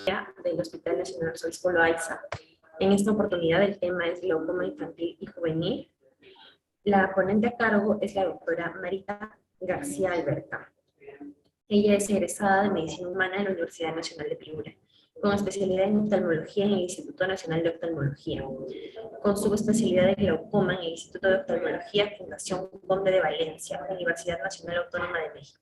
del Hospital Nacional Arzobispo Loaiza. En esta oportunidad el tema es glaucoma infantil y juvenil. La ponente a cargo es la doctora Marita García Alberta. Ella es egresada de Medicina Humana de la Universidad Nacional de Piura, con especialidad en oftalmología en el Instituto Nacional de Oftalmología, con subespecialidad de glaucoma en el Instituto de Oftalmología Fundación Conde de Valencia, Universidad Nacional Autónoma de México.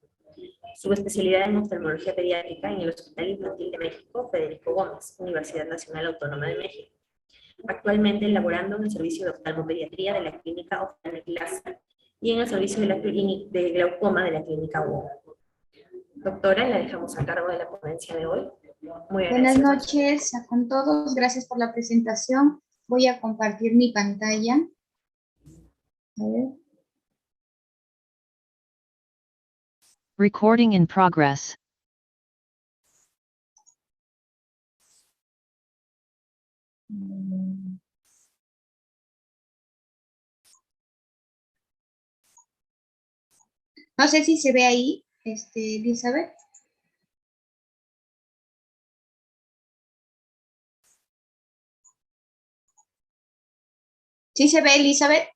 Subespecialidad en oftalmología pediátrica en el Hospital Infantil de México, Federico Gómez, Universidad Nacional Autónoma de México. Actualmente laborando en el servicio de oftalmopediatría de la Clínica Ophthalmic Laser y en el servicio de glaucoma de la Clínica UO. Doctora, la dejamos a cargo de la ponencia de hoy. Muy Buenas noches con todos, gracias por la presentación. Voy a compartir mi pantalla. A ver. Recording in progress. No sé si se ve ahí, Elizabeth. ¿Sí se ve, Elizabeth?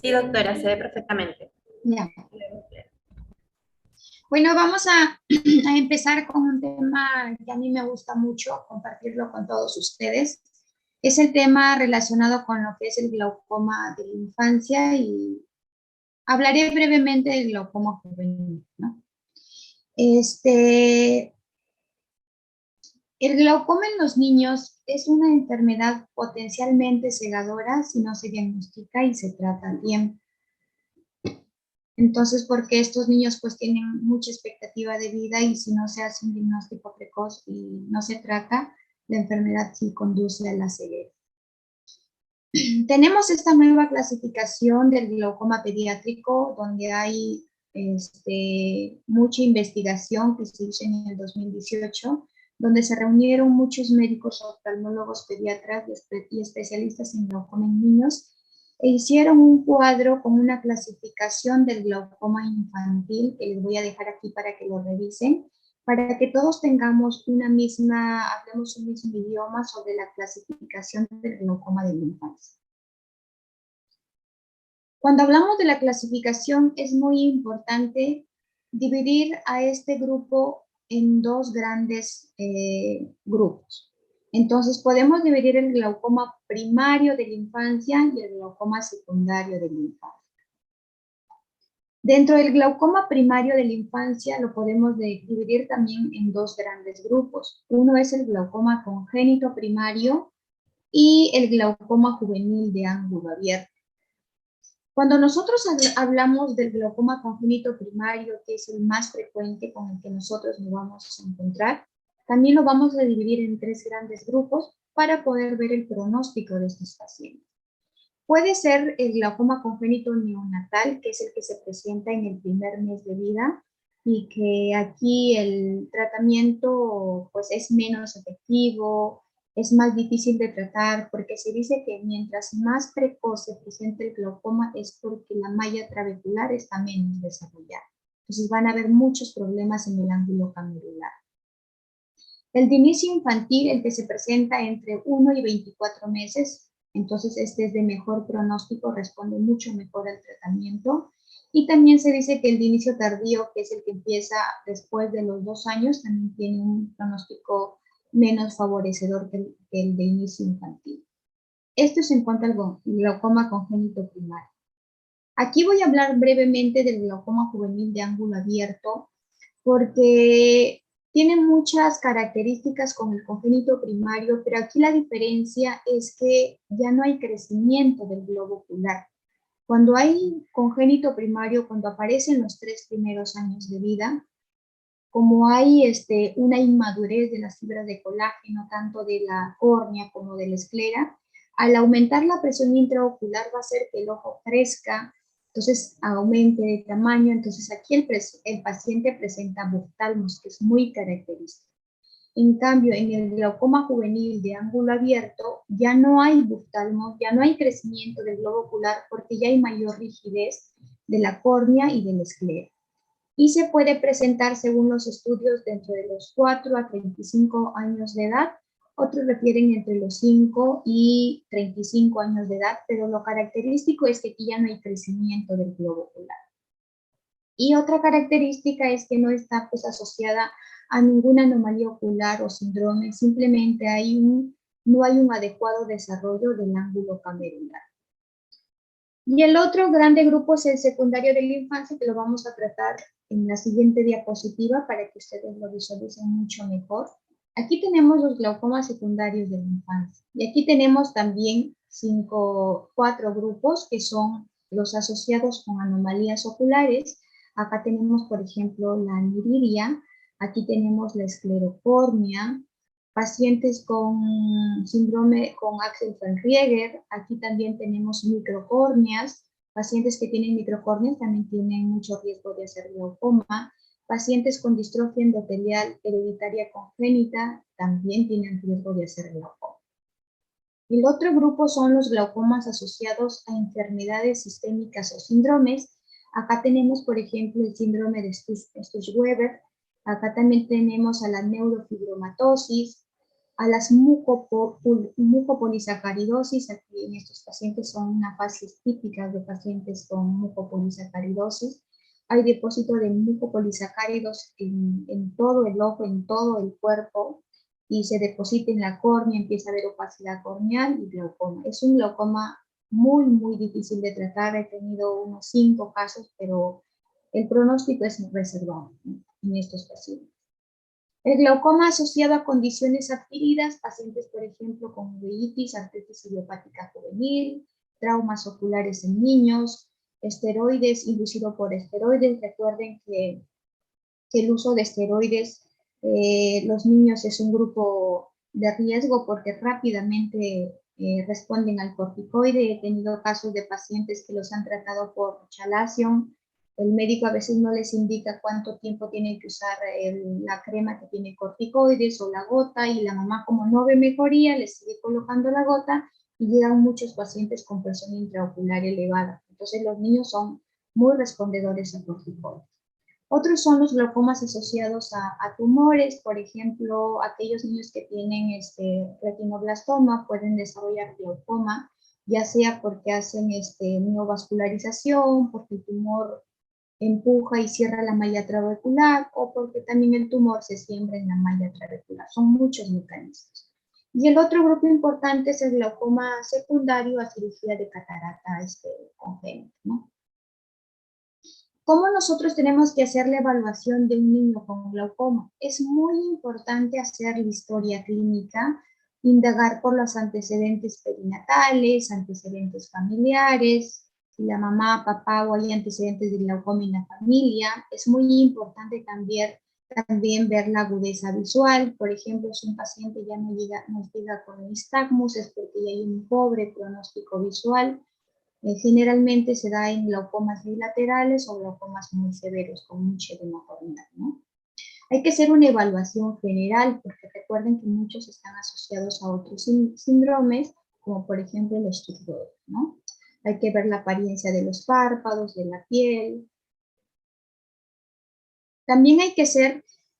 Sí, doctora, se ve perfectamente. Ya. Bueno, vamos a empezar con un tema que a mí me gusta mucho compartirlo con todos ustedes. Es el tema relacionado con lo que es el glaucoma de la infancia y hablaré brevemente del glaucoma juvenil, ¿no? El glaucoma en los niños es una enfermedad potencialmente cegadora si no se diagnostica y se trata a tiempo. Entonces, porque estos niños pues tienen mucha expectativa de vida y si no se hace un diagnóstico precoz y no se trata, la enfermedad sí conduce a la ceguera. Tenemos esta nueva clasificación del glaucoma pediátrico donde hay mucha investigación que se hizo en el 2018, donde se reunieron muchos médicos oftalmólogos, pediatras y especialistas en glaucoma en niños e hicieron un cuadro con una clasificación del glaucoma infantil que les voy a dejar aquí para que lo revisen, para que todos tengamos hablemos un mismo idioma sobre la clasificación del glaucoma de la infancia. Cuando hablamos de la clasificación es muy importante dividir a este grupo en dos grandes grupos. Entonces podemos dividir el glaucoma primario de la infancia y el glaucoma secundario de la infancia. Dentro del glaucoma primario de la infancia lo podemos dividir también en dos grandes grupos. Uno es el glaucoma congénito primario y el glaucoma juvenil de ángulo abierto. Cuando nosotros hablamos del glaucoma congénito primario, que es el más frecuente con el que nosotros nos vamos a encontrar, también lo vamos a dividir en tres grandes grupos para poder ver el pronóstico de estos pacientes. Puede ser el glaucoma congénito neonatal, que es el que se presenta en el primer mes de vida y que aquí el tratamiento pues, es menos efectivo, es más difícil de tratar porque se dice que mientras más precoz se presenta el glaucoma es porque la malla trabecular está menos desarrollada. Entonces van a haber muchos problemas en el ángulo camerular. El de inicio infantil, el que se presenta entre 1 y 24 meses, entonces este es de mejor pronóstico, responde mucho mejor al tratamiento. Y también se dice que el de inicio tardío, que es el que empieza después de los 2 años, también tiene un pronóstico menos favorecedor que el de inicio infantil. Esto es en cuanto al glaucoma congénito primario. Aquí voy a hablar brevemente del glaucoma juvenil de ángulo abierto, porque tiene muchas características con el congénito primario, pero aquí la diferencia es que ya no hay crecimiento del globo ocular. Cuando hay congénito primario, cuando aparecen los 3 primeros años de vida, como hay una inmadurez de las fibras de colágeno, tanto de la córnea como de la esclera, al aumentar la presión intraocular va a hacer que el ojo crezca, entonces aumente de tamaño, entonces aquí el paciente presenta buftalmos, que es muy característico. En cambio, en el glaucoma juvenil de ángulo abierto ya no hay buftalmos, ya no hay crecimiento del globo ocular porque ya hay mayor rigidez de la córnea y de la esclera. y se puede presentar según los estudios dentro de los 4 a 35 años de edad. Otros refieren entre los 5 y 35 años de edad, pero lo característico es que aquí ya no hay crecimiento del globo ocular. Y otra característica es que no está pues asociada a ninguna anomalía ocular o síndrome, simplemente no hay un adecuado desarrollo del ángulo camerular. Y el otro grande grupo es el secundario de la infancia, que lo vamos a tratar en la siguiente diapositiva para que ustedes lo visualicen mucho mejor. Aquí tenemos los glaucomas secundarios de la infancia. Y aquí tenemos también 4 grupos que son los asociados con anomalías oculares. Acá tenemos, por ejemplo, la aniridia. Aquí tenemos la esclerocornia, pacientes con síndrome con Axenfeld-Rieger. Aquí también tenemos microcórneas. Pacientes que tienen microcórneas también tienen mucho riesgo de hacer glaucoma. Pacientes con distrofia endotelial hereditaria congénita también tienen riesgo de hacer glaucoma. El otro grupo son los glaucomas asociados a enfermedades sistémicas o síndromes. Acá tenemos, por ejemplo, el síndrome de Stuss-Weber. Acá también tenemos a la neurofibromatosis, a las mucopolisacaridosis. Aquí en estos pacientes son una fase típica de pacientes con mucopolisacaridosis. Hay depósito de mucopolisacáridos en todo el ojo, en todo el cuerpo, y se deposita en la córnea, empieza a haber opacidad corneal y glaucoma. Es un glaucoma muy, muy difícil de tratar. He tenido unos 5 casos, pero el pronóstico es reservado en estos pacientes. El glaucoma asociado a condiciones adquiridas, pacientes, por ejemplo, con uveitis, artritis idiopática juvenil, traumas oculares en niños, esteroides inducido por esteroides. Recuerden que el uso de esteroides, los niños es un grupo de riesgo porque rápidamente responden al corticoide. He tenido casos de pacientes que los han tratado por chalazion. El médico a veces no les indica cuánto tiempo tienen que usar la crema que tiene corticoides o la gota, y la mamá, como no ve mejoría, les sigue colocando la gota y llegan muchos pacientes con presión intraocular elevada. Entonces los niños son muy respondedores a corticoides. Otros son los glaucomas asociados a tumores. Por ejemplo, aquellos niños que tienen retinoblastoma pueden desarrollar glaucoma, ya sea porque hacen neovascularización, porque el tumor empuja y cierra la malla trabecular, o porque también el tumor se siembra en la malla trabecular. Son muchos mecanismos. Y el otro grupo importante es el glaucoma secundario a cirugía de catarata congénita, ¿no? ¿Cómo nosotros tenemos que hacer la evaluación de un niño con glaucoma? Es muy importante hacer la historia clínica, indagar por los antecedentes perinatales, antecedentes familiares, si la mamá, papá o hay antecedentes de glaucoma en la familia. Es muy importante también ver la agudeza visual. Por ejemplo, si un paciente ya nos llega con nistagmus, es porque ya hay un pobre pronóstico visual. Generalmente se da en glaucomas bilaterales o glaucomas muy severos con mucha edema corneal, ¿no? Hay que hacer una evaluación general, porque recuerden que muchos están asociados a otros síndromes, como por ejemplo el Stuss-Weber, ¿no? Hay que ver la apariencia de los párpados, de la piel. También hay que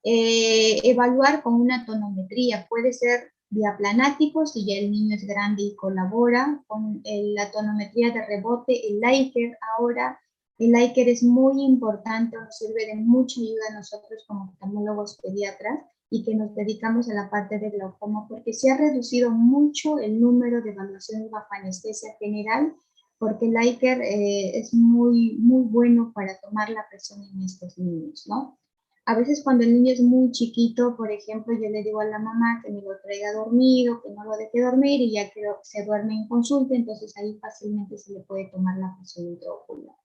evaluar con una tonometría. Puede ser diaplanático si ya el niño es grande y colabora con la tonometría de rebote, el Likert. Ahora el Likert es muy importante, nos sirve de mucha ayuda a nosotros como oftalmólogos pediatras y que nos dedicamos a la parte de glaucoma, porque se ha reducido mucho el número de evaluaciones bajo anestesia general, porque el Likert es muy, muy bueno para tomar la presión en estos niños, ¿no? A veces cuando el niño es muy chiquito, por ejemplo, yo le digo a la mamá que me lo traiga dormido, que no lo deje dormir, y ya que se duerme en consulta, entonces ahí fácilmente se le puede tomar la presión intraocular.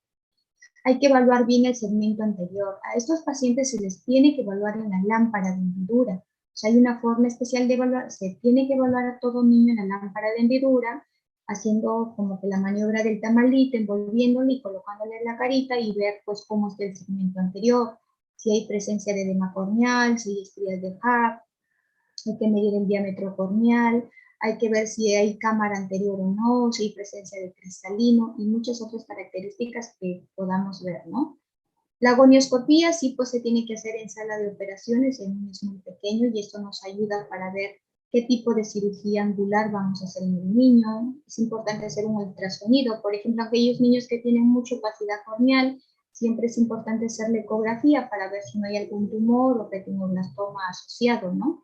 Hay que evaluar bien el segmento anterior. A estos pacientes se les tiene que evaluar en la lámpara de hendidura. O sea, hay una forma especial de evaluar. Se tiene que evaluar a todo niño en la lámpara de hendidura, haciendo como que la maniobra del tamalito, envolviéndole y colocándole en la carita y ver pues cómo está el segmento anterior, si hay presencia de edema corneal, si hay estrías de Hub. Hay que medir el diámetro corneal, hay que ver si hay cámara anterior o no, si hay presencia de cristalino y muchas otras características que podamos ver, ¿no? La gonioscopía sí pues se tiene que hacer en sala de operaciones en niños muy pequeños y esto nos ayuda para ver qué tipo de cirugía angular vamos a hacer en el niño. Es importante hacer un ultrasonido. Por ejemplo, aquellos niños que tienen mucha opacidad corneal, siempre es importante hacer la ecografía para ver si no hay algún tumor o petinoblastoma asociado, ¿no?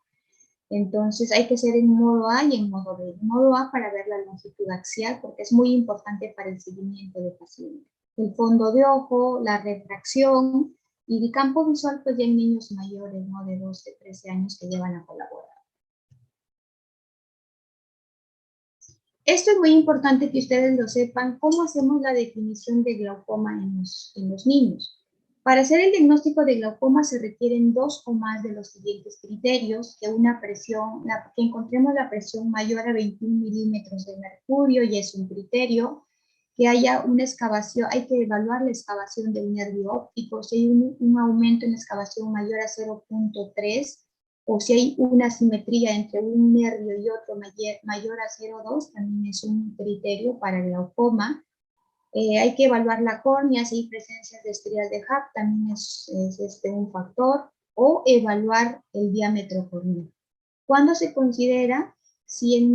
Entonces hay que ser en modo A y en modo B. En modo A para ver la longitud axial porque es muy importante para el seguimiento del paciente. El fondo de ojo, la refracción y el campo visual pues ya en niños mayores, ¿no? De 12, 13 años que llevan a colaborar. Esto es muy importante que ustedes lo sepan, cómo hacemos la definición de glaucoma en los niños. Para hacer el diagnóstico de glaucoma se requieren 2 o más de los siguientes criterios, que una presión, que encontremos la presión mayor a 21 milímetros de mercurio, y es un criterio, que haya una excavación, hay que evaluar la excavación del nervio óptico, si hay un aumento en la excavación mayor a 0.3, o si hay una simetría entre un nervio y otro mayor a 0.2, también es un criterio para glaucoma. Hay que evaluar la córnea, si hay presencia de estrías de Hub, también es un factor, o evaluar el diámetro corneal. ¿Cuándo se considera? Si en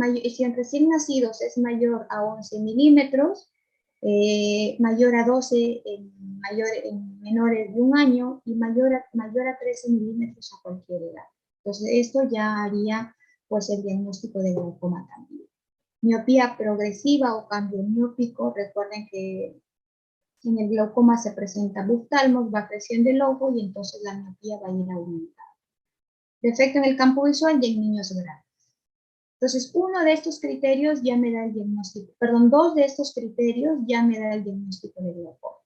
recién nacidos es mayor a 11 milímetros, mayor a 12 en menores de un año y mayor a 13 milímetros a cualquier edad. Entonces esto ya haría pues el diagnóstico de glaucoma también. Miopía progresiva o cambio miópico, recuerden que en el glaucoma se presenta buftalmos, va creciendo el ojo y entonces la miopía va a ir aumentando. Defecto en el campo visual y en niños grandes. Entonces, uno de estos criterios ya me da el diagnóstico, perdón, 2 de estos criterios ya me da el diagnóstico de glaucoma.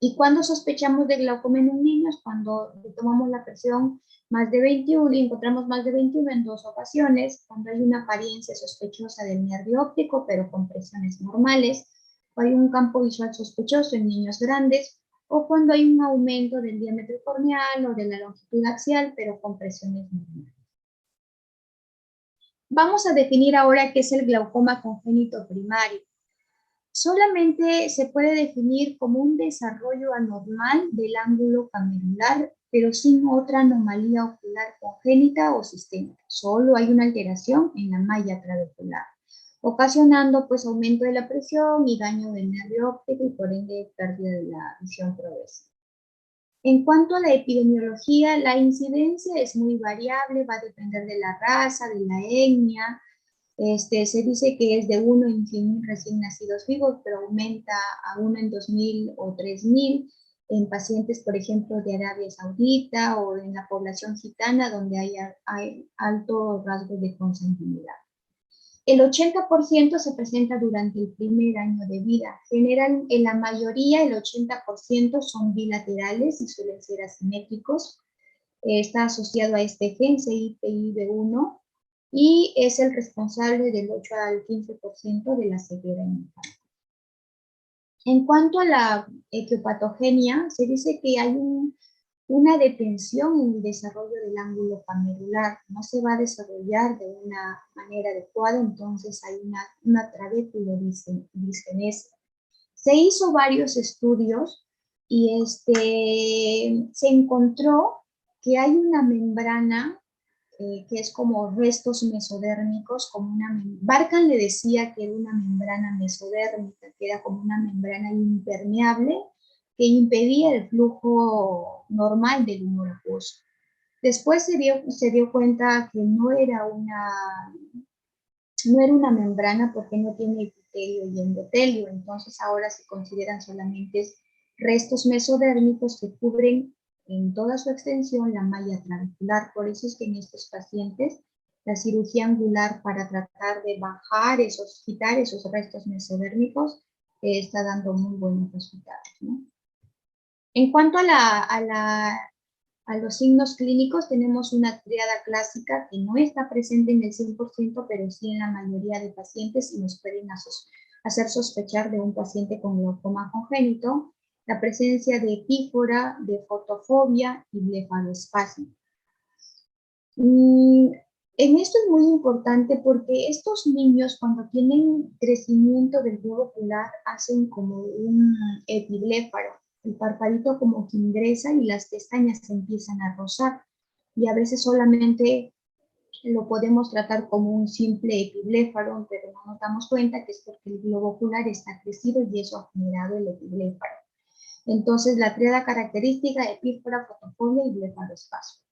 ¿Y cuando sospechamos de glaucoma en un niño? Es cuando tomamos la presión más de 21 y encontramos más de 21 en 2 ocasiones, cuando hay una apariencia sospechosa del nervio óptico, pero con presiones normales, o hay un campo visual sospechoso en niños grandes, o cuando hay un aumento del diámetro corneal o de la longitud axial, pero con presiones normales. Vamos a definir ahora qué es el glaucoma congénito primario. Solamente se puede definir como un desarrollo anormal del ángulo camerular, pero sin otra anomalía ocular congénita o sistémica. Solo hay una alteración en la malla trabecular, ocasionando pues aumento de la presión y daño del nervio óptico y por ende pérdida de la visión progresiva. En cuanto a la epidemiología, la incidencia es muy variable, va a depender de la raza, de la etnia. Se dice que es de 1 en 100.000 recién nacidos vivos, pero aumenta a 1 en 2.000 o 3.000 en pacientes, por ejemplo, de Arabia Saudita o en la población gitana, donde hay alto rasgo de consanguinidad. El 80% se presenta durante el primer año de vida. Generan, en la mayoría, el 80% son bilaterales y suelen ser asimétricos. Está asociado a este gen, CIPIB1, y es el responsable del 8 al 15% de la ceguera infantil. En cuanto a la etiopatogenia, se dice que hay una detención en el desarrollo del ángulo camerular, no se va a desarrollar de una manera adecuada, entonces hay una trabeculodisgenesia. Se hizo varios estudios y se encontró que hay una membrana que es como restos mesodérmicos, como Barkan le decía que era una membrana mesodérmica, que era como una membrana impermeable que impedía el flujo normal del humor acuoso. Después se dio cuenta que no era una membrana porque no tiene epitelio y endotelio, entonces ahora se consideran solamente restos mesodérmicos que cubren en toda su extensión la malla trabecular. Por eso es que en estos pacientes la cirugía angular para tratar de quitar esos restos mesodérmicos está dando muy buenos resultados, ¿no? En cuanto a los signos clínicos, tenemos una tríada clásica que no está presente en el 100%, pero sí en la mayoría de pacientes y nos pueden hacer sospechar de un paciente con glaucoma congénito, la presencia de epífora, de fotofobia y blefaroespasmo. En esto es muy importante porque estos niños cuando tienen crecimiento del globo ocular hacen como un epibléfaro. el parpadito como que ingresa y las pestañas se empiezan a rozar. Y a veces solamente lo podemos tratar como un simple epibléfaro, pero no nos damos cuenta que es porque el globo ocular está crecido y eso ha generado el epibléfaro. Entonces, la tríada característica: epífora, fotofobia y blefaroespasmo.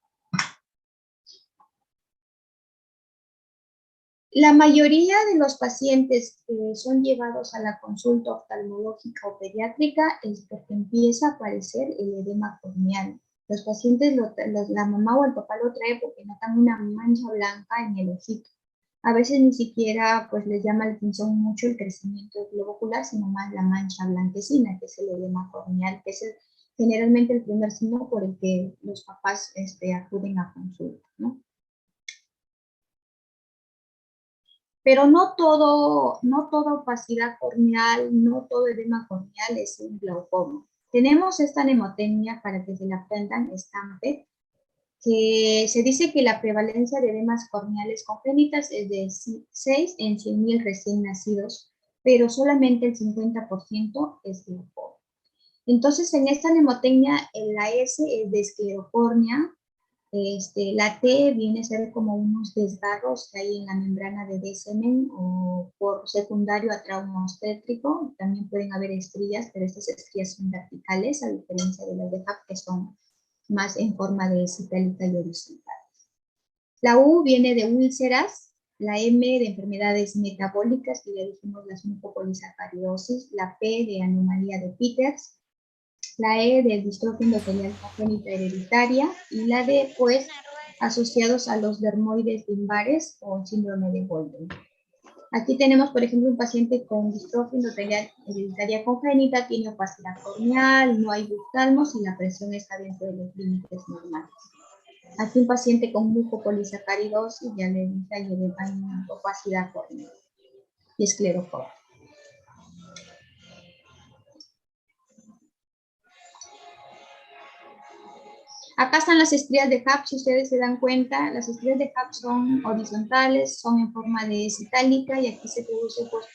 La mayoría de los pacientes que son llevados a la consulta oftalmológica o pediátrica es porque empieza a aparecer el edema corneal. Los pacientes, la mamá o el papá lo trae porque notan una mancha blanca en el ojito. A veces ni siquiera pues les llama la atención mucho el crecimiento del globo ocular, sino más la mancha blanquecina, que es el edema corneal, que es generalmente el primer signo por el que los papás acuden a consulta, ¿no? Pero no toda opacidad corneal, no todo edema corneal es un glaucoma. Tenemos esta mnemotecnia para que se la aprendan, estampe, que se dice que la prevalencia de edemas corneales congénitas es de 6 en 100.000 recién nacidos, pero solamente el 50% es glaucoma. Entonces, en esta mnemotecnia, la S es de esclerocornia, la T viene a ser como unos desgarros que hay en la membrana de Descemen o por secundario a trauma obstétrico. También pueden haber estrías, pero estas estrías son verticales, a diferencia de las de HAP, que son más en forma de citálica y horizontal. La U viene de úlceras, la M de enfermedades metabólicas, que ya dijimos las mucopolisacaridosis, la P de anomalía de Peters, la E de distrofia endotelial congénita hereditaria y la D, pues, asociados a los dermoides lumbares o síndrome de Golden. Aquí tenemos, por ejemplo, un paciente con distrofia endotelial hereditaria congénita, tiene opacidad corneal, no hay oftalmos y la presión está dentro de los límites normales. Aquí un paciente con mucopolisacaridosis, ya le dije, hay opacidad corneal y esclerocornia. Acá están las estrías de HAP, si ustedes se dan cuenta, las estrías de HAP son horizontales, son en forma de citálica y aquí se produce pues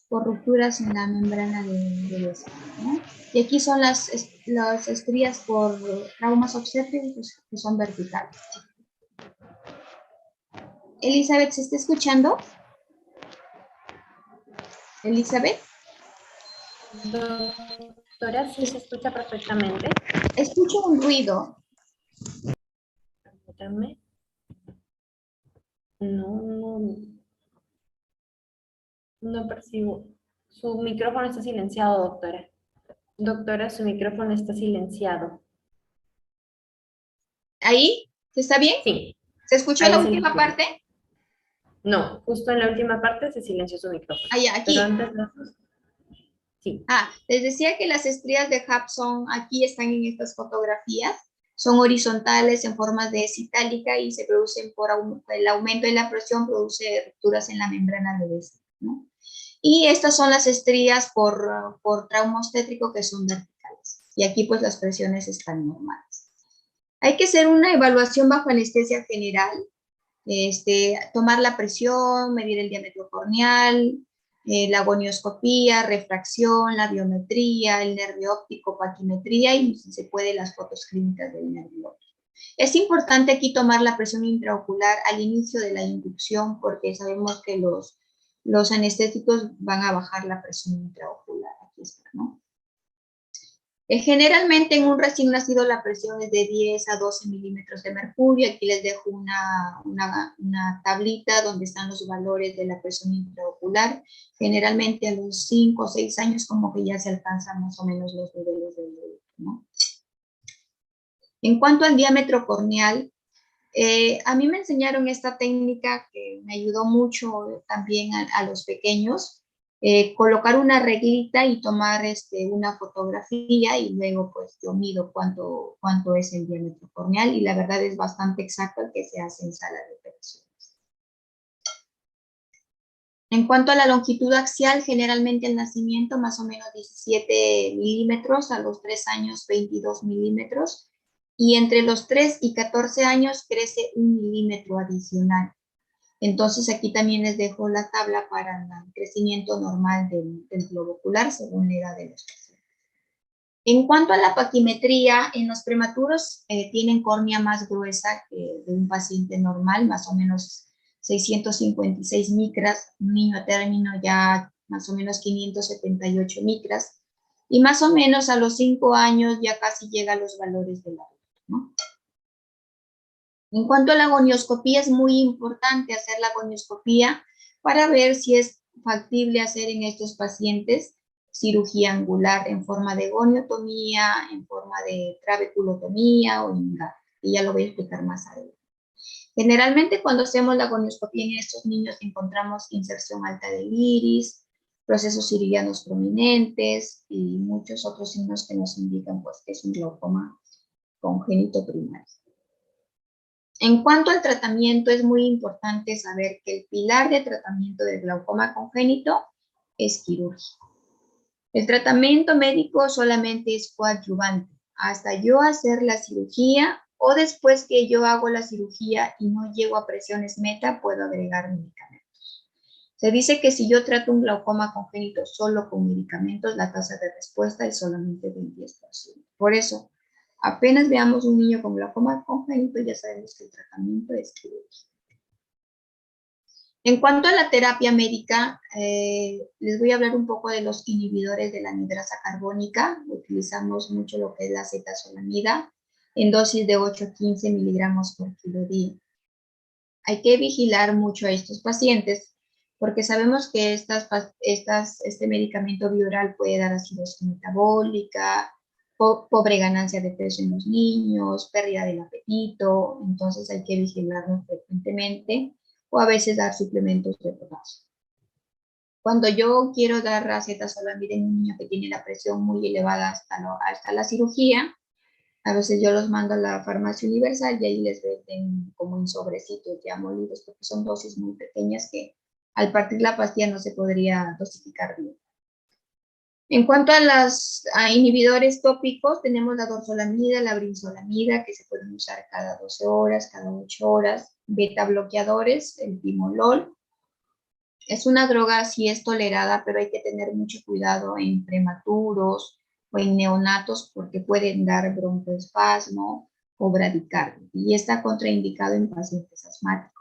por rupturas en la membrana de Descemen, ¿no? Y aquí son las estrías por traumas obstétricos que son verticales. Elizabeth, ¿se está escuchando? Elizabeth. Doctora, sí se escucha perfectamente. Escucho un ruido. Permítame. No percibo. Su micrófono está silenciado, doctora. Doctora, su micrófono está silenciado. ¿Ahí? ¿Está bien? Sí, ¿Se escuchó la ahí se última limpia. parte? No, justo en la última parte se silenció su micrófono. Ahí, Pero aquí. antes no. Sí. Les decía que las estrías de HAP aquí están en estas fotografías, son horizontales en forma de citálica y se producen por el aumento de la presión, produce rupturas en la membrana de Descemen, ¿no? Y estas son las estrías por trauma obstétrico que son verticales. Y aquí pues las presiones están normales. Hay que hacer una evaluación bajo anestesia general, tomar la presión, medir el diámetro corneal, la gonioscopía, refracción, la biometría, el nervio óptico, paquimetría y si se puede las fotos clínicas del nervio óptico. Es importante aquí tomar la presión intraocular al inicio de la inducción porque sabemos que los anestésicos van a bajar la presión intraocular. Aquí está, ¿no? Generalmente en un recién nacido la presión es de 10 a 12 milímetros de mercurio. Aquí les dejo una tablita donde están los valores de la presión intraocular. Generalmente a los 5 o 6 años como que ya se alcanzan más o menos los niveles del adulto, ¿no? En cuanto al diámetro corneal, a mí me enseñaron esta técnica que me ayudó mucho también a los pequeños. Colocar una reglita y tomar una fotografía y luego pues yo mido cuánto es el diámetro corneal y la verdad es bastante exacto el que se hace en sala de operaciones. En cuanto a la longitud axial, generalmente el nacimiento más o menos 17 milímetros, a los 3 años 22 milímetros y entre los 3 y 14 años crece 1 milímetro adicional. Entonces aquí también les dejo la tabla para el crecimiento normal del globo ocular según la edad de los pacientes. En cuanto a la paquimetría, en los prematuros tienen córnea más gruesa que de un paciente normal, más o menos 656 micras, un niño a término ya más o menos 578 micras, y más o menos a los 5 años ya casi llega a los valores del adulto, ¿no? En cuanto a la gonioscopía, es muy importante hacer la gonioscopía para ver si es factible hacer en estos pacientes cirugía angular en forma de goniotomía, en forma de trabeculotomía o en GAT, y ya lo voy a explicar más adelante. Generalmente cuando hacemos la gonioscopía en estos niños encontramos inserción alta del iris, procesos iridianos prominentes y muchos otros signos que nos indican pues, que es un glaucoma congénito primario. En cuanto al tratamiento, es muy importante saber que el pilar de tratamiento del glaucoma congénito es quirúrgico. El tratamiento médico solamente es coadyuvante. Hasta yo hacer la cirugía o después que yo hago la cirugía y no llego a presiones meta, puedo agregar medicamentos. Se dice que si yo trato un glaucoma congénito solo con medicamentos, la tasa de respuesta es solamente del 10%. Por eso, apenas veamos un niño con glaucoma congénito, ya sabemos que el tratamiento es quirúrgico. En cuanto a la terapia médica, les voy a hablar un poco de los inhibidores de la anidrasa carbónica. Utilizamos mucho lo que es la acetazolamida en dosis de 8 a 15 miligramos por kilo día. Hay que vigilar mucho a estos pacientes porque sabemos que este medicamento bioral puede dar acidosis metabólica, pobre ganancia de peso en los niños, pérdida del apetito, entonces hay que vigilarnos frecuentemente o a veces dar suplementos de potasio. Cuando yo quiero dar acetazolamida en un niño que tiene la presión muy elevada hasta la cirugía, a veces yo los mando a la farmacia universal y ahí les venden como en sobrecitos ya molidos, porque son dosis muy pequeñas que al partir la pastilla no se podría dosificar bien. En cuanto a los inhibidores tópicos, tenemos la dorzolamida, la brinzolamida, que se pueden usar cada 12 horas, cada 8 horas. Beta bloqueadores, el timolol. Es una droga, sí es tolerada, pero hay que tener mucho cuidado en prematuros o en neonatos porque pueden dar broncoespasmo o bradicardia. Y está contraindicado en pacientes asmáticos.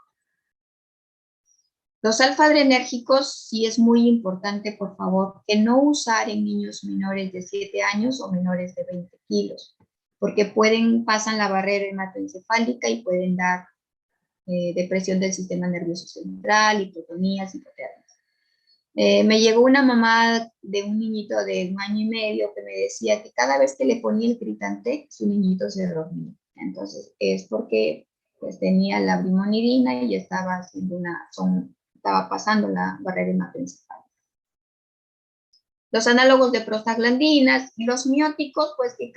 Los alfa-adrenérgicos sí es muy importante, por favor, que no usar en niños menores de 7 años o menores de 20 kilos, porque pasan la barrera hematoencefálica y pueden dar depresión del sistema nervioso central, hipotonías, hipotermias. Me llegó una mamá de un niñito de 1 año y medio que me decía que cada vez que le ponía el Critantec, su niñito se dormía. Entonces, es porque pues, tenía la brimonidina y estaba haciendo estaba pasando la barrera hematoencefálica. Los análogos de prostaglandinas y los mióticos, pues que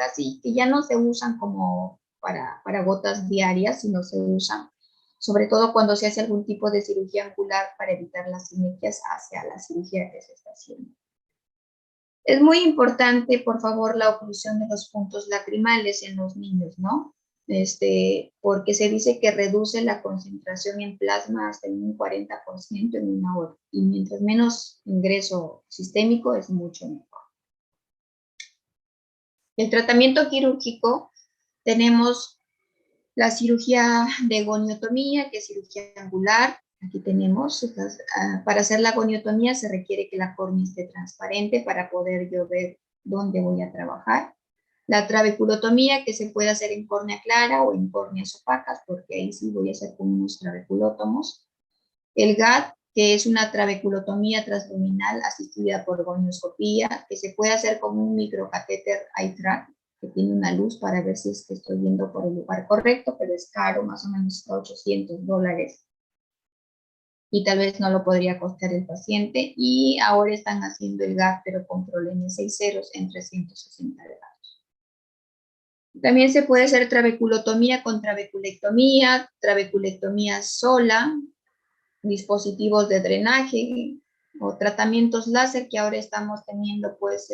ya no se usan como para gotas diarias, sino se usan sobre todo cuando se hace algún tipo de cirugía angular para evitar las sinergias hacia la cirugía que se está haciendo. Es muy importante, por favor, la oclusión de los puntos lacrimales en los niños, ¿no? Porque se dice que reduce la concentración en plasma hasta en un 40% en 1 hora. Y mientras menos ingreso sistémico es mucho mejor. El tratamiento quirúrgico tenemos la cirugía de goniotomía, que es cirugía angular. Aquí tenemos, para hacer la goniotomía se requiere que la córnea esté transparente para poder yo ver dónde voy a trabajar. La trabeculotomía, que se puede hacer en córnea clara o en córneas opacas, porque ahí sí voy a hacer con unos trabeculótomos. El GAT, que es una trabeculotomía transluminal asistida por gonioscopía, que se puede hacer con un microcatéter iTrack, que tiene una luz para ver si es que estoy yendo por el lugar correcto, pero es caro, más o menos está $800. Y tal vez no lo podría costear el paciente. Y ahora están haciendo el GAT, pero con problemas 6 ceros en 360 grados. También se puede hacer trabeculotomía con trabeculectomía sola, dispositivos de drenaje o tratamientos láser, que ahora estamos teniendo pues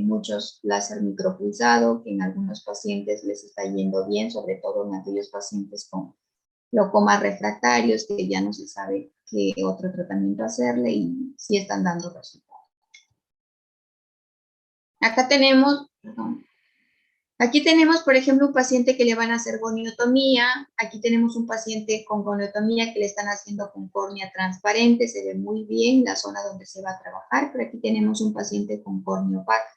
muchos láser micropulsado, que en algunos pacientes les está yendo bien, sobre todo en aquellos pacientes con glaucomas refractarios, que ya no se sabe qué otro tratamiento hacerle y sí están dando resultados. Acá tenemos, perdón, Aquí tenemos, por ejemplo, un paciente que le van a hacer goniotomía. Aquí tenemos un paciente con goniotomía que le están haciendo con córnea transparente. Se ve muy bien la zona donde se va a trabajar, pero aquí tenemos un paciente con córnea opaca.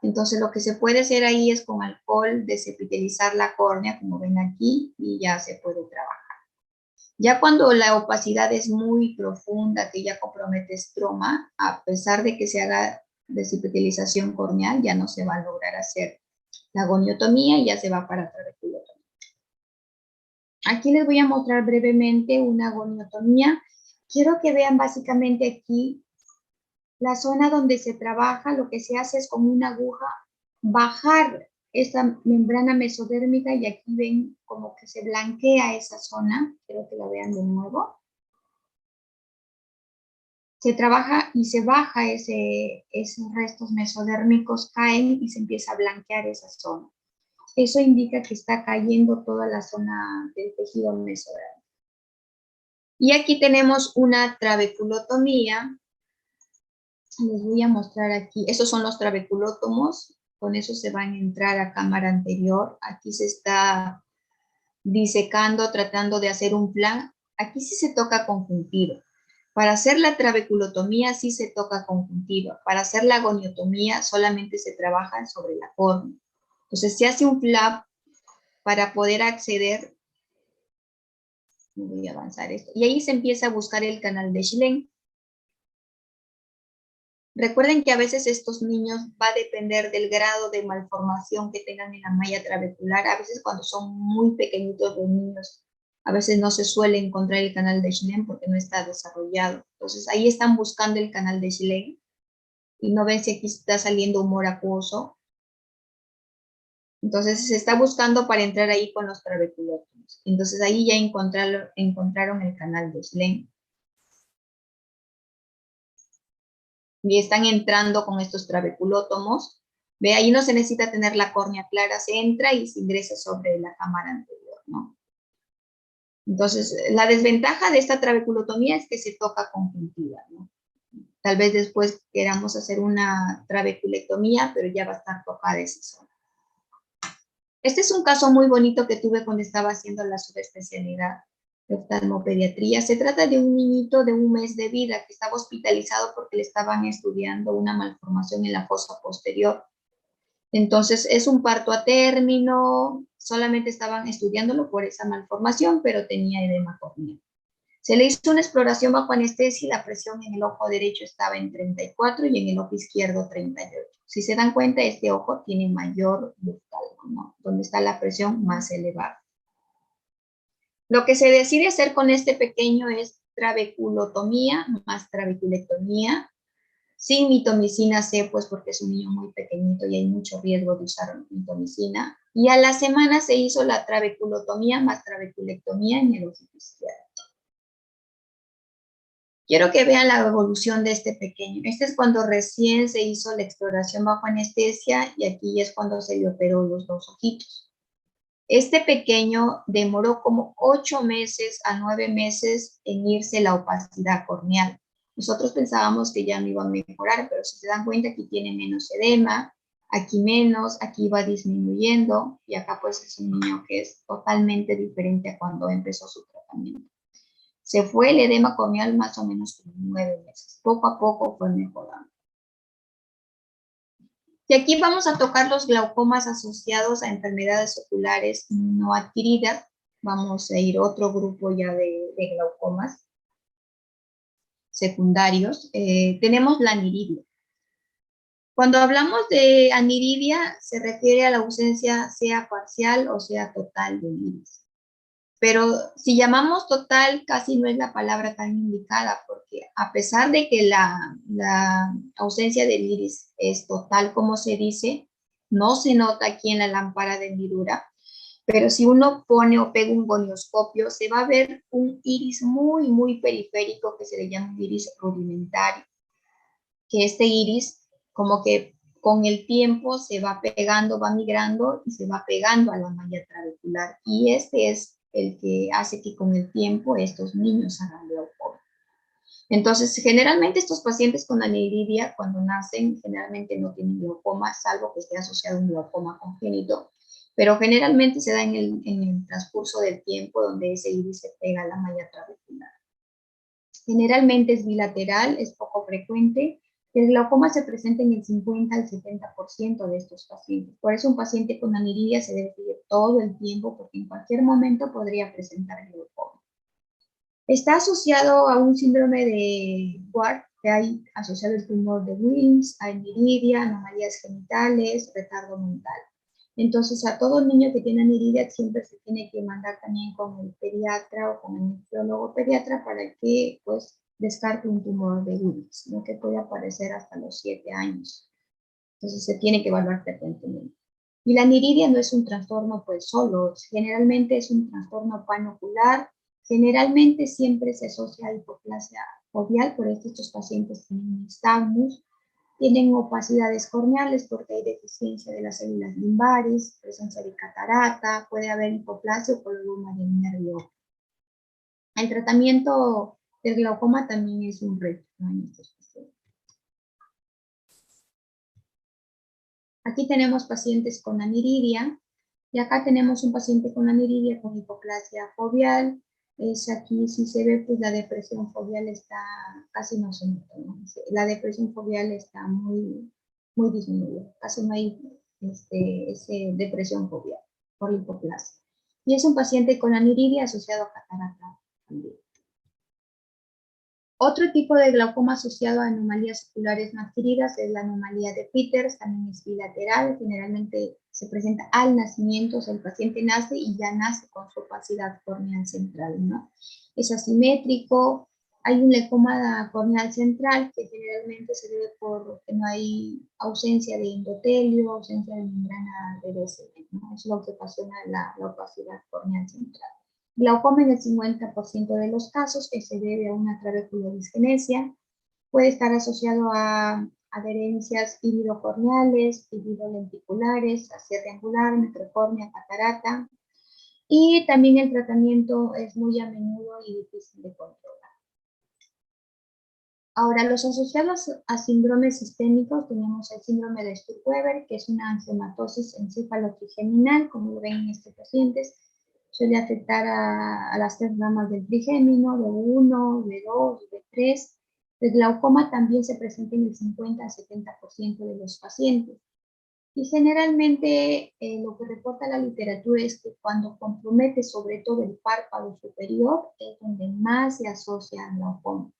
Entonces, lo que se puede hacer ahí es con alcohol desepitelizar la córnea, como ven aquí, y ya se puede trabajar. Ya cuando la opacidad es muy profunda, que ya compromete estroma, a pesar de que se haga desepitelización corneal, ya no se va a lograr hacer la goniotomía y ya se va para trabeculotomía. Aquí les voy a mostrar brevemente una goniotomía. Quiero que vean básicamente aquí la zona donde se trabaja. Lo que se hace es con una aguja bajar esta membrana mesodérmica y aquí ven como que se blanquea esa zona. Quiero que la vean de nuevo. Se trabaja y se baja esos restos mesodérmicos, caen y se empieza a blanquear esa zona. Eso indica que está cayendo toda la zona del tejido mesodérmico. Y aquí tenemos una trabeculotomía. Les voy a mostrar aquí. Esos son los trabeculótomos. Con eso se van a entrar a cámara anterior. Aquí se está disecando, tratando de hacer un plan. Aquí sí se toca conjuntivo. Para hacer la trabeculotomía sí se toca conjuntiva. Para hacer la goniotomía solamente se trabaja sobre la córnea. Entonces se hace un flap para poder acceder. Voy a avanzar esto. Y ahí se empieza a buscar el canal de Schlenk. Recuerden que a veces estos niños va a depender del grado de malformación que tengan en la malla trabecular. A veces cuando son muy pequeñitos los niños, a veces no se suele encontrar el canal de Schlenk porque no está desarrollado. Entonces ahí están buscando el canal de Schlenk y no ven si aquí está saliendo humor acuoso. Entonces se está buscando para entrar ahí con los trabeculótomos. Entonces ahí ya encontraron el canal de Schlenk. Y están entrando con estos trabeculótomos. Ve, ahí no se necesita tener la córnea clara, se entra y se ingresa sobre la cámara anterior, ¿no? Entonces, la desventaja de esta trabeculotomía es que se toca conjuntiva, ¿no? Tal vez después queramos hacer una trabeculectomía, pero ya va a estar tocada esa zona. Este es un caso muy bonito que tuve cuando estaba haciendo la subespecialidad de oftalmopediatría. Se trata de un niñito de 1 mes de vida que estaba hospitalizado porque le estaban estudiando una malformación en la fosa posterior. Entonces es un parto a término, solamente estaban estudiándolo por esa malformación, pero tenía edema corneal. Se le hizo una exploración bajo anestesia y la presión en el ojo derecho estaba en 34 y en el ojo izquierdo 38. Si se dan cuenta, este ojo tiene mayor bustalmo, ¿no? Donde está la presión más elevada. Lo que se decide hacer con este pequeño es trabeculotomía más trabeculectomía, sin mitomicina C, pues porque es un niño muy pequeñito y hay mucho riesgo de usar mitomicina. Y a la semana se hizo la trabeculotomía más trabeculectomía en el ojo izquierdo. Quiero que vean la evolución de este pequeño. Este es cuando recién se hizo la exploración bajo anestesia y aquí es cuando se le operó los 2 ojitos. Este pequeño demoró como 8 meses a 9 meses en irse la opacidad corneal. Nosotros pensábamos que ya no iba a mejorar, pero si se dan cuenta aquí tiene menos edema, aquí menos, aquí va disminuyendo y acá pues es un niño que es totalmente diferente a cuando empezó su tratamiento. Se fue el edema corneal más o menos como 9 meses. Poco a poco fue mejorando. Y aquí vamos a tocar los glaucomas asociados a enfermedades oculares no adquiridas. Vamos a ir a otro grupo ya de glaucomas secundarios. Tenemos la aniridia. Cuando hablamos de aniridia, se refiere a la ausencia sea parcial o sea total del iris. Pero si llamamos total, casi no es la palabra tan indicada, porque a pesar de que la ausencia del iris es total, como se dice, no se nota aquí en la lámpara de hendidura, pero si uno pone o pega un gonioscopio, se va a ver un iris muy, muy periférico que se le llama un iris rudimentario, que este iris como que con el tiempo se va pegando, va migrando y se va pegando a la malla trabecular. Y este es el que hace que con el tiempo estos niños hagan glaucoma. Entonces, generalmente estos pacientes con aniridia, cuando nacen, generalmente no tienen glaucoma, salvo que esté asociado a un glaucoma congénito. pero generalmente se da en el transcurso del tiempo donde ese iris se pega a la malla trabecular. Generalmente es bilateral, es poco frecuente. El glaucoma se presenta en el 50 al 70% de estos pacientes. Por eso un paciente con aniridia se debe seguir todo el tiempo porque en cualquier momento podría presentar glaucoma. Está asociado a un síndrome de Ward, que hay asociado el tumor de Wilms, a aniridia, anomalías genitales, retardo mental. Entonces, a todo niño que tiene aniridia siempre se tiene que mandar también con el pediatra o con el nefrólogo pediatra para que, pues, descarte un tumor de Wilms, ¿no? Que puede aparecer hasta los 7 años. Entonces, se tiene que evaluar frecuentemente. Y la aniridia no es un trastorno, pues, solo. Generalmente es un trastorno panocular. Generalmente siempre se asocia a hipoplasia foveal, por eso estos pacientes tienen nistagmus. Tienen opacidades corneales porque hay deficiencia de las células limbares, presencia de catarata, puede haber hipoplasia o coloboma del nervio. El tratamiento del glaucoma también es un reto, ¿no?, en estos pacientes. Aquí tenemos pacientes con aniridia y acá tenemos un paciente con aniridia con hipoplasia foveal. Aquí si se ve, pues la depresión foveal está, casi no se nota, ¿no? La depresión foveal está muy disminuida, casi no hay depresión foveal por la hipoplasia. Y es un paciente con aniridia asociado a catarata también. Otro tipo de glaucoma asociado a anomalías oculares no adquiridas es la anomalía de Peters, también es bilateral, generalmente se presenta al nacimiento, o sea, el paciente nace y ya nace con su opacidad corneal central, ¿no? Es asimétrico, hay un leucoma corneal central que generalmente se debe porque no hay ausencia de endotelio, ausencia de membrana de BCD, ¿no? Es lo que ocasiona la opacidad corneal central. Glaucoma en el 50% de los casos que se debe a una trabeculodisgenesia. Puede estar asociado a adherencias iridocorneales, iridolenticulares, asia triangular, microcórnea, catarata. Y también el tratamiento es muy a menudo y difícil de controlar. Ahora, los asociados a síndromes sistémicos, tenemos el síndrome de Sturge-Weber, que es una angiomatosis encefalotrigeminal, como lo ven en estos pacientes. Suele afectar a las 3 ramas del trigémino, B1, B2, B3. El glaucoma también se presenta en el 50 al 70% de los pacientes. Y generalmente lo que reporta la literatura es que cuando compromete sobre todo el párpado superior es donde más se asocia al glaucoma.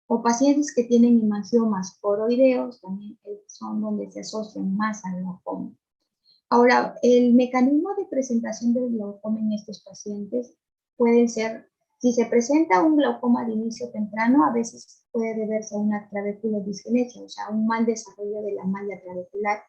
O pacientes que tienen hemangiomas coroideos también son donde se asocian más al glaucoma. Ahora, el mecanismo de presentación del glaucoma en estos pacientes puede ser, si se presenta un glaucoma de inicio temprano, a veces puede deberse a una trabeculodisgenesia, o sea, un mal desarrollo de la malla trabecular,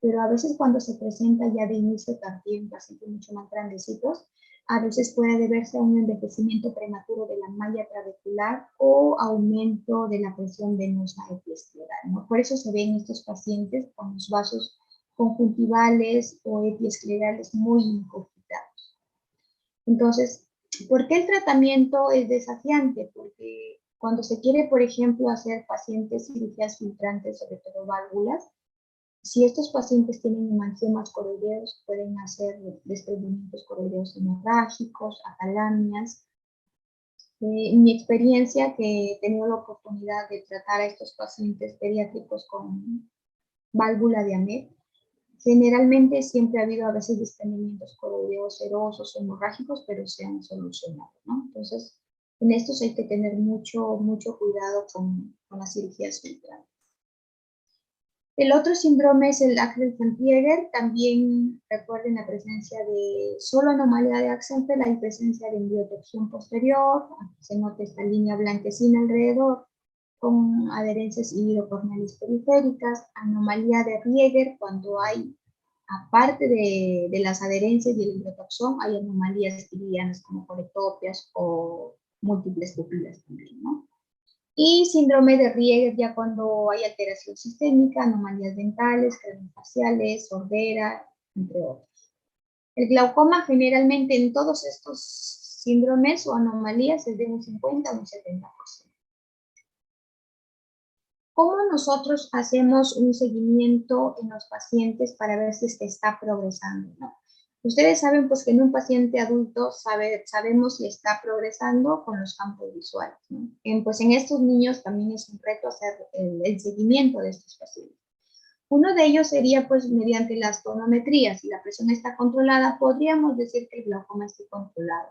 pero a veces cuando se presenta ya de inicio tardío en pacientes mucho más grandecitos, a veces puede deberse a un envejecimiento prematuro de la malla trabecular o aumento de la presión venosa epiescleral, ¿no? Por eso se ven estos pacientes con los vasos conjuntivales o epiesclerales muy incurvitados. Entonces, ¿por qué el tratamiento es desafiante? Porque cuando se quiere, por ejemplo, hacer pacientes cirugías filtrantes, sobre todo válvulas, si estos pacientes tienen hemangiomas coroideos, pueden hacer desprendimientos coroideos hemorrágicos, acalamias. En mi experiencia, que he tenido la oportunidad de tratar a estos pacientes pediátricos con válvula de AMED, generalmente siempre ha habido a veces desprendimientos coroideos serosos o hemorrágicos, pero se han solucionado, ¿no? Entonces, en estos hay que tener mucho cuidado con las cirugías filtrantes. El otro síndrome es el Axenfeld-Rieger. También recuerden la presencia de solo anomalía de Axenfeld, hay presencia de embriotección posterior, aquí se nota esta línea blanquecina alrededor, con adherencias iridocorneales periféricas, anomalía de Rieger, cuando hay, aparte de las adherencias y el embriotoxón, hay anomalías iridianas como coretopias o múltiples pupilas también, ¿no? Y síndrome de Rieger ya cuando hay alteración sistémica, anomalías dentales, craniofaciales, sordera, entre otros. El glaucoma generalmente en todos estos síndromes o anomalías es de un 50 a un 70%. ¿Cómo nosotros hacemos un seguimiento en los pacientes para ver si es que está progresando, ¿no? Ustedes saben pues que en un paciente adulto sabemos si está progresando con los campos visuales, ¿no? Pues en estos niños también es un reto hacer el seguimiento de estos pacientes. Uno de ellos sería pues mediante las tonometrías. Si la presión está controlada, podríamos decir que el glaucoma está controlado.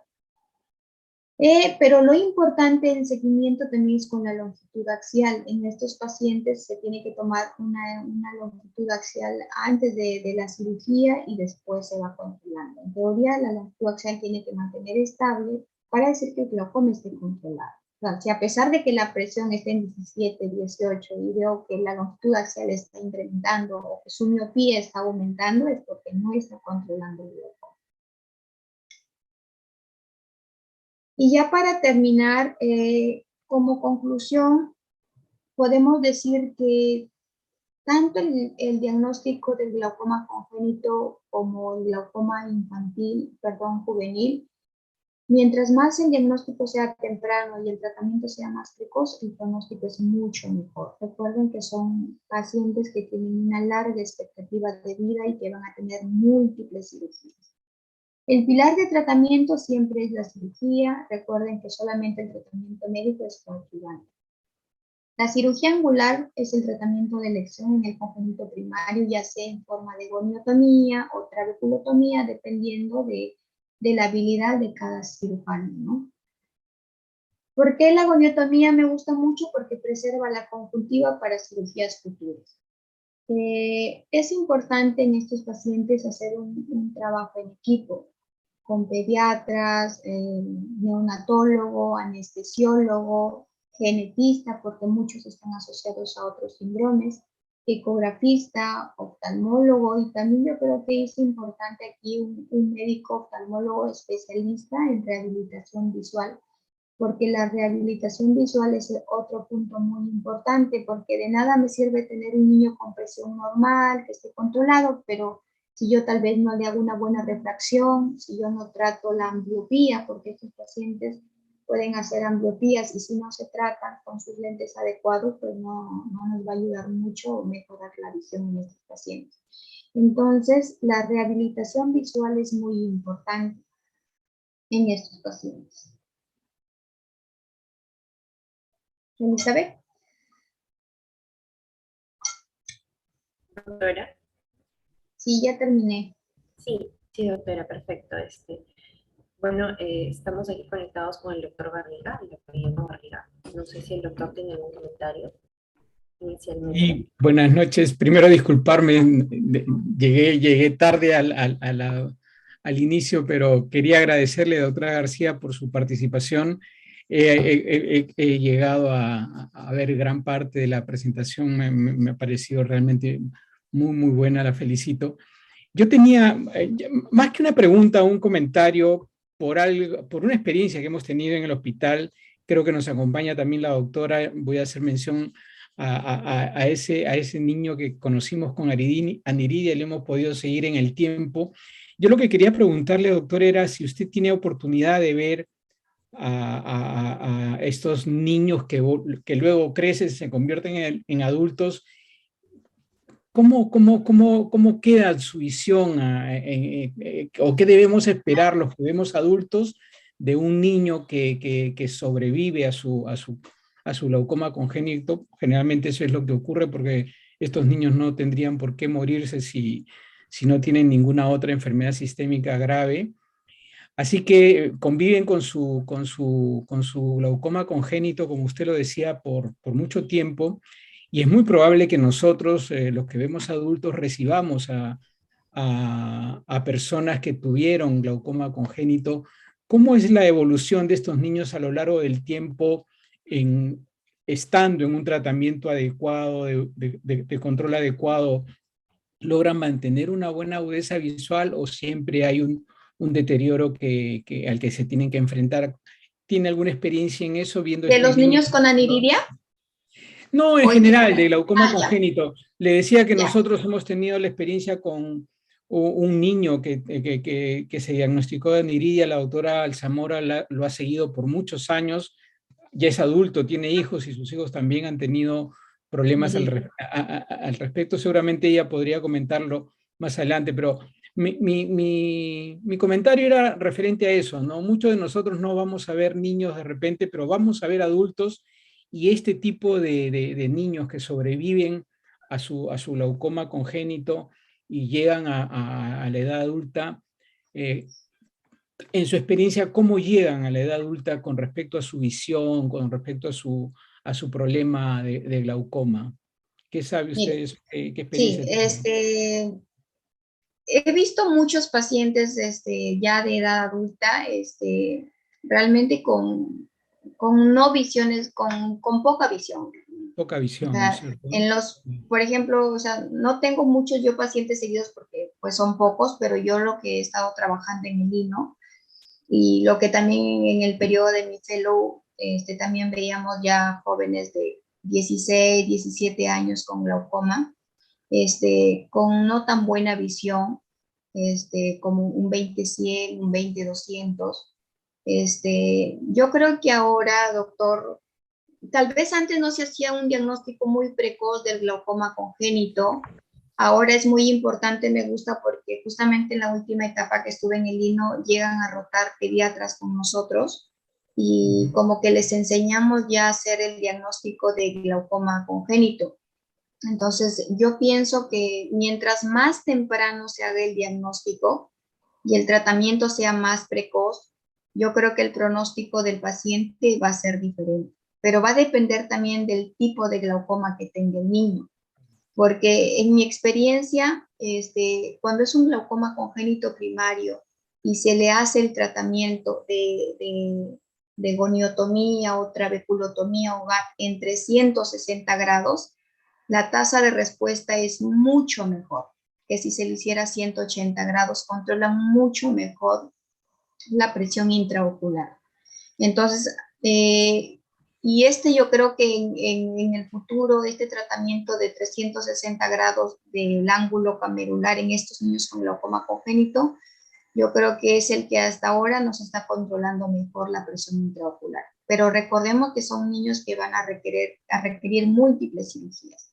Pero lo importante en seguimiento también es con la longitud axial. En estos pacientes se tiene que tomar una longitud axial antes de la cirugía y después se va controlando. En teoría, la longitud axial tiene que mantener estable para decir que el glaucoma esté controlado. O sea, si a pesar de que la presión esté en 17, 18 y veo que la longitud axial está incrementando o que su miopía está aumentando, es porque no está controlando el glaucoma. Y ya para terminar, como conclusión, podemos decir que tanto el diagnóstico del glaucoma congénito como el glaucoma juvenil, mientras más el diagnóstico sea temprano y el tratamiento sea más precoz, el pronóstico es mucho mejor. Recuerden que son pacientes que tienen una larga expectativa de vida y que van a tener múltiples cirugías. El pilar de tratamiento siempre es la cirugía. Recuerden que solamente el tratamiento médico es coadyuvante. La cirugía angular es el tratamiento de elección en el congénito primario, ya sea en forma de goniotomía o trabeculotomía, dependiendo de la habilidad de cada cirujano, ¿no? ¿Por qué la goniotomía me gusta mucho? Porque preserva la conjuntiva para cirugías futuras. Es importante en estos pacientes hacer un trabajo en equipo con pediatras, neonatólogo, anestesiólogo, genetista, porque muchos están asociados a otros síndromes, ecografista, oftalmólogo, y también yo creo que es importante aquí un médico oftalmólogo especialista en rehabilitación visual, porque la rehabilitación visual es otro punto muy importante, porque de nada me sirve tener un niño con presión normal, que esté controlado, pero si yo tal vez no le hago una buena refracción, si yo no trato la ambliopía, porque estos pacientes pueden hacer ambliopías y si no se tratan con sus lentes adecuados, pues no nos va a ayudar mucho a mejorar la visión en estos pacientes. Entonces, la rehabilitación visual es muy importante en estos pacientes. Elizabeth. Doctora. Sí, ya terminé. Sí, sí, doctora, perfecto. Bueno, estamos aquí conectados con el doctor Barriga, el doctor Guillermo Barriga. No sé si el doctor tiene algún comentario inicialmente. Y buenas noches. Primero disculparme, llegué tarde al inicio, pero quería agradecerle, doctora García, por su participación. He llegado a ver gran parte de la presentación, me ha parecido realmente muy buena, la felicito. Yo tenía, más que una pregunta, un comentario por una experiencia que hemos tenido en el hospital. Creo que nos acompaña también la doctora. Voy a hacer mención a ese niño que conocimos con aniridia y le hemos podido seguir en el tiempo. Yo lo que quería preguntarle, doctor, era si usted tiene oportunidad de ver a estos niños que luego crecen, se convierten en adultos. ¿Cómo queda su visión o qué debemos esperar los que vemos adultos de un niño que sobrevive a su glaucoma congénito? Generalmente eso es lo que ocurre porque estos niños no tendrían por qué morirse si no tienen ninguna otra enfermedad sistémica grave. Así que conviven con su glaucoma congénito, como usted lo decía, por mucho tiempo. Y es muy probable que nosotros, los que vemos adultos, recibamos a personas que tuvieron glaucoma congénito. ¿Cómo es la evolución de estos niños a lo largo del tiempo estando en un tratamiento adecuado, de control adecuado? ¿Logran mantener una buena agudeza visual o siempre hay un deterioro al que se tienen que enfrentar? ¿Tiene alguna experiencia en eso viendo ¿De estos los niños? niños con aniridia? No, en general, de glaucoma Ya. congénito. Le decía que Ya. nosotros hemos tenido la experiencia con un niño que se diagnosticó de aniridia. La doctora Alzamora lo ha seguido por muchos años. Ya es adulto, tiene hijos y sus hijos también han tenido problemas al respecto. Seguramente ella podría comentarlo más adelante, pero Mi comentario era referente a eso, ¿no? Muchos de nosotros no vamos a ver niños de repente, pero vamos a ver adultos y este tipo de niños que sobreviven a su glaucoma congénito y llegan a la edad adulta, eh, en su experiencia, ¿cómo llegan a la edad adulta con respecto a su visión, con respecto a su problema de glaucoma? ¿Qué sabe Mire, ustedes? ¿Qué sí, experiencia tienen? he visto muchos pacientes ya de edad adulta, realmente con no visiones, con poca visión. Poca O visión, ¿no es sea, cierto? por ejemplo, o sea, no tengo muchos yo pacientes seguidos porque pues son pocos, pero yo lo que he estado trabajando en el INO y lo que también en el periodo de mi fellow, también veíamos ya jóvenes de 16, 17 años con glaucoma, con no tan buena visión, como un 20/100, un 20/200. Yo creo que ahora, doctor, tal vez antes no se hacía un diagnóstico muy precoz del glaucoma congénito. Ahora es muy importante, me gusta porque justamente en la última etapa que estuve en el INO llegan a rotar pediatras con nosotros y como que les enseñamos ya a hacer el diagnóstico de glaucoma congénito. Entonces, yo pienso que mientras más temprano se haga el diagnóstico y el tratamiento sea más precoz, yo creo que el pronóstico del paciente va a ser diferente. Pero va a depender también del tipo de glaucoma que tenga el niño. Porque en mi experiencia, cuando es un glaucoma congénito primario y se le hace el tratamiento de goniotomía o trabeculotomía o GAP en 360 grados, la tasa de respuesta es mucho mejor que si se le hiciera 180 grados, controla mucho mejor la presión intraocular. Entonces, y yo creo que en el futuro, este tratamiento de 360 grados del ángulo camerular en estos niños con glaucoma congénito, yo creo que es el que hasta ahora nos está controlando mejor la presión intraocular. Pero recordemos que son niños que van a requerir múltiples cirugías.